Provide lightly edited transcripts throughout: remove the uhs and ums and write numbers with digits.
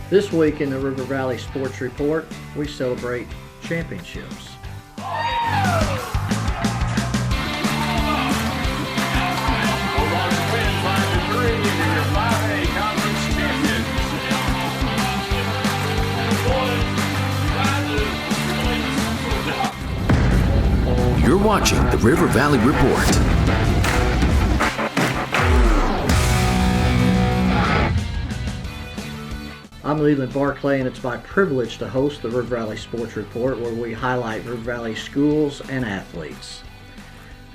This week in the River Valley Sports Report, we celebrate championships. You're watching the River Valley Report. I'm Leland Barclay, and it's my privilege to host the River Valley Sports Report, where we highlight River Valley schools and athletes.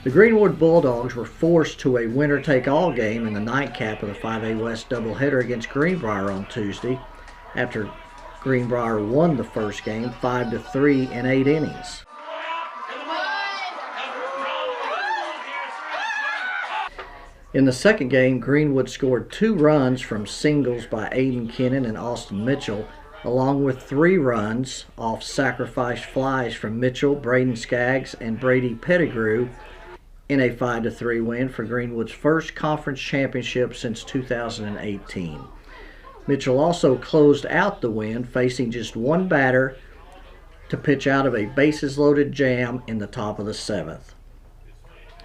The Greenwood Bulldogs were forced to a winner-take-all game in the nightcap of the 5A West doubleheader against Greenbrier on Tuesday, after Greenbrier won the first game 5-3 in 8 innings. In the second game, Greenwood scored 2 runs from singles by Aiden Kennan and Austin Mitchell, along with 3 runs off sacrifice flies from Mitchell, Braden Skaggs, and Brady Pettigrew in a 5-3 win for Greenwood's first conference championship since 2018. Mitchell also closed out the win, facing just one batter to pitch out of a bases-loaded jam in the top of the 7th.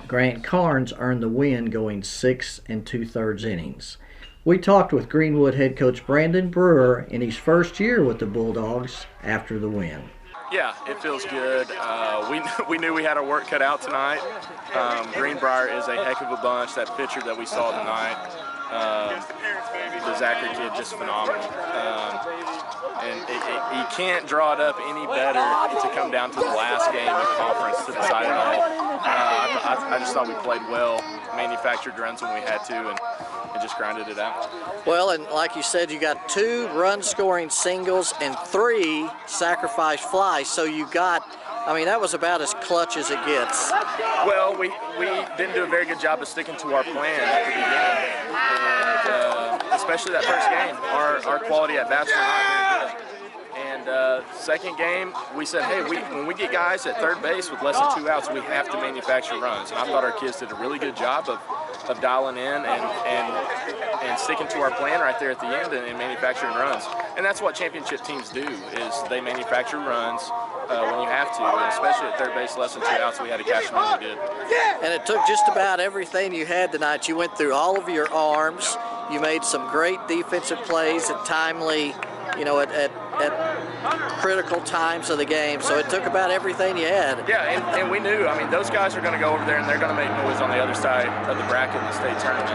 Grant Carnes earned the win, going 6 2/3 innings. We talked with Greenwood head coach Brandon Brewer in his first year with the Bulldogs after the win. Yeah, it feels good. We knew we had our work cut out tonight. Greenbrier is a heck of a bunch. That pitcher that we saw tonight, the Zachary kid, just phenomenal. And you can't draw it up any better to come down to the last game of conference to decide it all. I just thought we played well, manufactured runs when we had to, and just grinded it out. Well, and like you said, you got 2 run-scoring singles and 3 sacrifice flies, so you got, that was about as clutch as it gets. Well, we didn't do a very good job of sticking to our plan at the beginning, and especially that first game. Our quality at bats were not very good. And second game, we said, hey, when we get guys at third base with less than 2 outs, we have to manufacture runs. And I thought our kids did a really good job of dialing in and sticking to our plan right there at the end and manufacturing runs. And that's what championship teams do, is they manufacture runs when you have to, and especially at third base, less than 2 outs, we had to cash them when we did. And it took just about everything you had tonight. You went through all of your arms. You made some great defensive plays at timely, at critical times of the game. So it took about everything you had. Yeah, and we knew, those guys are going to go over there and they're going to make noise on the other side of the bracket in the state tournament.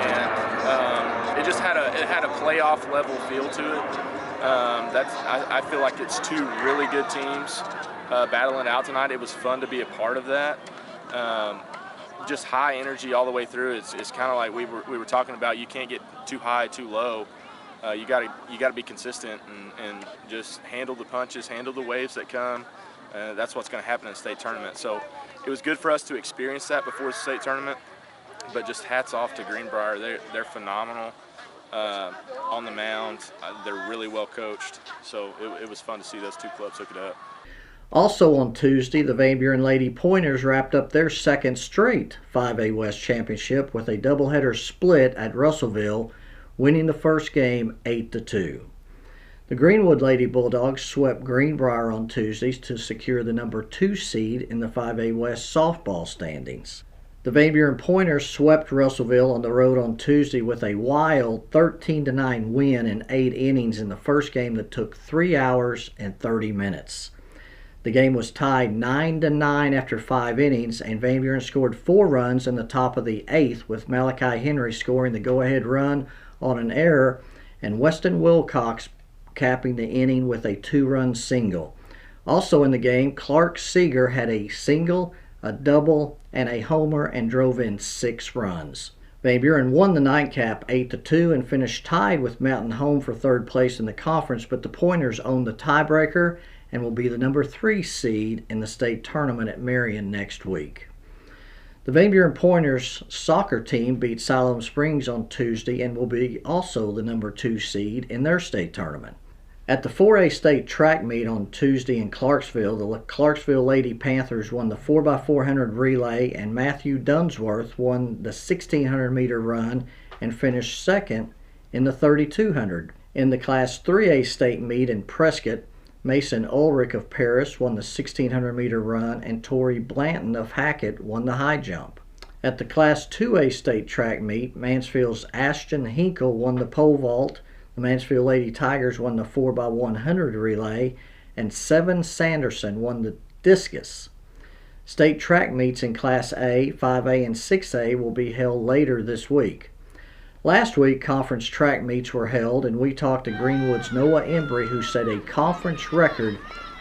And it just had a playoff level feel to it. I feel like it's 2 really good teams battling out tonight. It was fun to be a part of that. Just high energy all the way through. It's kind of like we were talking about. You can't get too high, too low. You got to be consistent and just handle the punches, handle the waves that come. That's what's going to happen in the state tournament. So it was good for us to experience that before the state tournament. But just hats off to Greenbrier. They're phenomenal on the mound. They're really well coached. So it was fun to see those 2 clubs hook it up. Also on Tuesday, the Van Buren Lady Pointers wrapped up their second straight 5A West championship with a doubleheader split at Russellville, winning the first game 8-2. The Greenwood Lady Bulldogs swept Greenbrier on Tuesdays to secure the number 2 seed in the 5A West softball standings. The Van Buren Pointers swept Russellville on the road on Tuesday with a wild 13-9 win in 8 innings in the first game that took 3 hours and 30 minutes. The game was tied 9-9 after 5 innings, and Van Buren scored 4 runs in the top of the 8th, with Malachi Henry scoring the go-ahead run on an error, and Weston Wilcox capping the inning with a 2-run single. Also in the game, Clark Seeger had a single, a double, and a homer and drove in 6 runs. Van Buren won the nightcap 8-2 and finished tied with Mountain Home for 3rd place in the conference, but the Pointers own the tiebreaker and will be the number 3 seed in the state tournament at Marion next week. The Van Buren Pointers soccer team beat Siloam Springs on Tuesday and will be also the number 2 seed in their state tournament. At the 4A state track meet on Tuesday in Clarksville, the Clarksville Lady Panthers won the 4x400 relay, and Matthew Dunsworth won the 1600 meter run and finished second in the 3200. In the Class 3A state meet in Prescott, Mason Ulrich of Paris won the 1600-meter run and Tori Blanton of Hackett won the high jump. At the Class 2A state track meet, Mansfield's Ashton Hinkle won the pole vault, the Mansfield Lady Tigers won the 4x100 relay, and Seven Sanderson won the discus. State track meets in Class A, 5A, and 6A will be held later this week. Last week, conference track meets were held, and we talked to Greenwood's Noah Embry, who set a conference record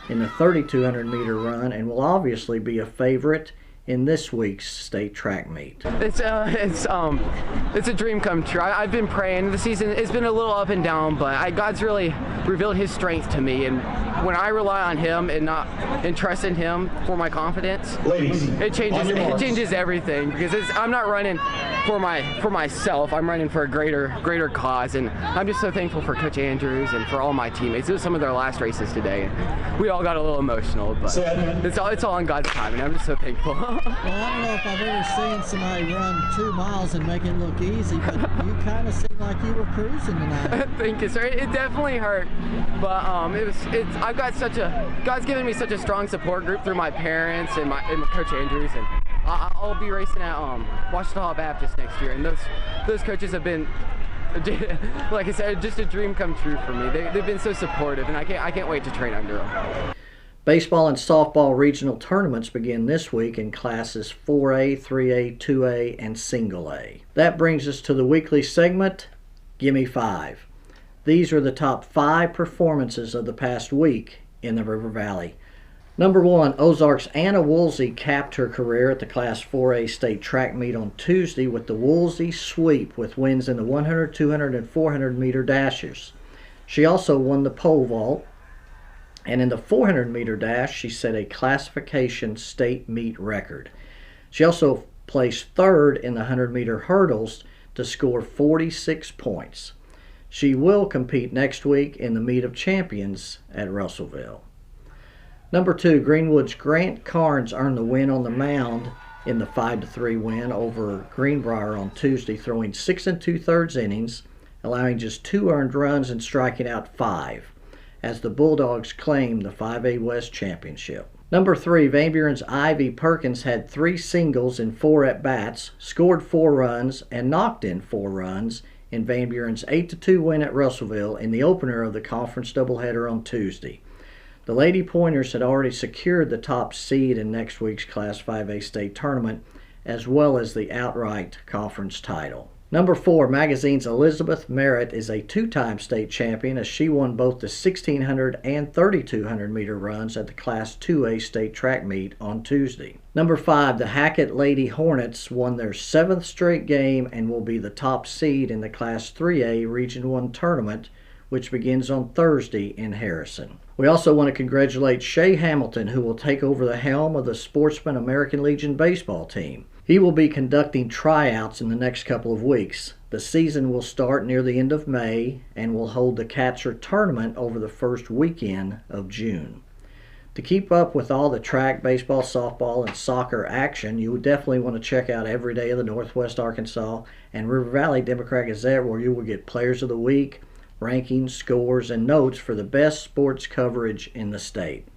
in the 3,200-meter run and will obviously be a favorite in this week's state track meet. It's a dream come true. I've been praying. The season it's been a little up and down, but God's really revealed His strength to me, and when I rely on Him and trust in Him for my confidence, it changes everything. Because I'm not running for myself. I'm running for a greater cause, and I'm just so thankful for Coach Andrews and for all my teammates. It was some of their last races today, and we all got a little emotional, but it's all in God's time, and I'm just so thankful. Well, I don't know if I've ever seen somebody run 2 miles and make it look easy, but you kind of seemed like you were cruising tonight. Thank you, sir. It definitely hurt, but I've got God's given me such a strong support group through my parents and Coach Andrews, and I'll be racing at Washita Hall Baptist next year, and those coaches have been, like I said, just a dream come true for me. They've been so supportive, and I can't wait to train under them. Baseball and softball regional tournaments begin this week in classes 4A, 3A, 2A, and Single A. That brings us to the weekly segment, Gimme 5. These are the top 5 performances of the past week in the River Valley. Number 1, Ozark's Anna Woolsey capped her career at the Class 4A state track meet on Tuesday with the Woolsey sweep with wins in the 100, 200, and 400 meter dashes. She also won the pole vault, and in the 400-meter dash, she set a classification state meet record. She also placed third in the 100-meter hurdles to score 46 points. She will compete next week in the Meet of Champions at Russellville. Number 2, Greenwood's Grant Carnes earned the win on the mound in the 5-3 win over Greenbrier on Tuesday, throwing 6 2/3 innings, allowing just 2 earned runs and striking out 5. As the Bulldogs claim the 5A West Championship. Number 3, Van Buren's Ivy Perkins had 3 singles in 4 at-bats, scored 4 runs, and knocked in 4 runs in Van Buren's 8-2 win at Russellville in the opener of the conference doubleheader on Tuesday. The Lady Pointers had already secured the top seed in next week's Class 5A state tournament, as well as the outright conference title. Number 4, Magazine's Elizabeth Merritt is a 2-time state champion as she won both the 1600 and 3200 meter runs at the Class 2A state track meet on Tuesday. Number 5, the Hackett Lady Hornets won their 7th straight game and will be the top seed in the Class 3A Region 1 tournament, which begins on Thursday in Harrison. We also want to congratulate Shay Hamilton, who will take over the helm of the Sportsman American Legion baseball team. He will be conducting tryouts in the next couple of weeks. The season will start near the end of May and will hold the Catcher Tournament over the first weekend of June. To keep up with all the track, baseball, softball, and soccer action, you would definitely want to check out Every Day of the Northwest Arkansas and River Valley Democrat-Gazette, where you will get Players of the Week, rankings, scores, and notes for the best sports coverage in the state.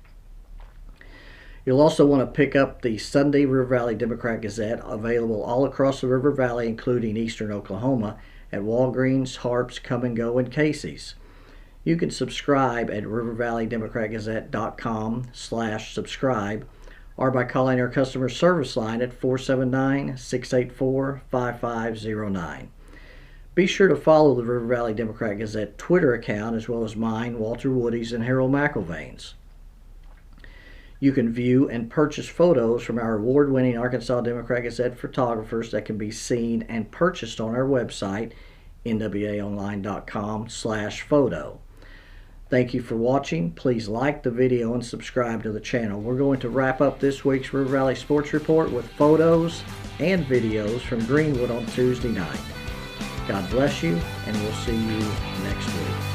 You'll also want to pick up the Sunday River Valley Democrat-Gazette, available all across the River Valley, including eastern Oklahoma, at Walgreens, Harps, Come and Go, and Casey's. You can subscribe at rivervalleydemocratgazette.com/subscribe or by calling our customer service line at 479-684-5509. Be sure to follow the River Valley Democrat-Gazette Twitter account, as well as mine, Walter Woody's, and Harold McIlvain's. You can view and purchase photos from our award-winning Arkansas Democrat-Gazette photographers that can be seen and purchased on our website, nwaonline.com/photo. Thank you for watching. Please like the video and subscribe to the channel. We're going to wrap up this week's River Valley Sports Report with photos and videos from Greenwood on Tuesday night. God bless you, and we'll see you next week.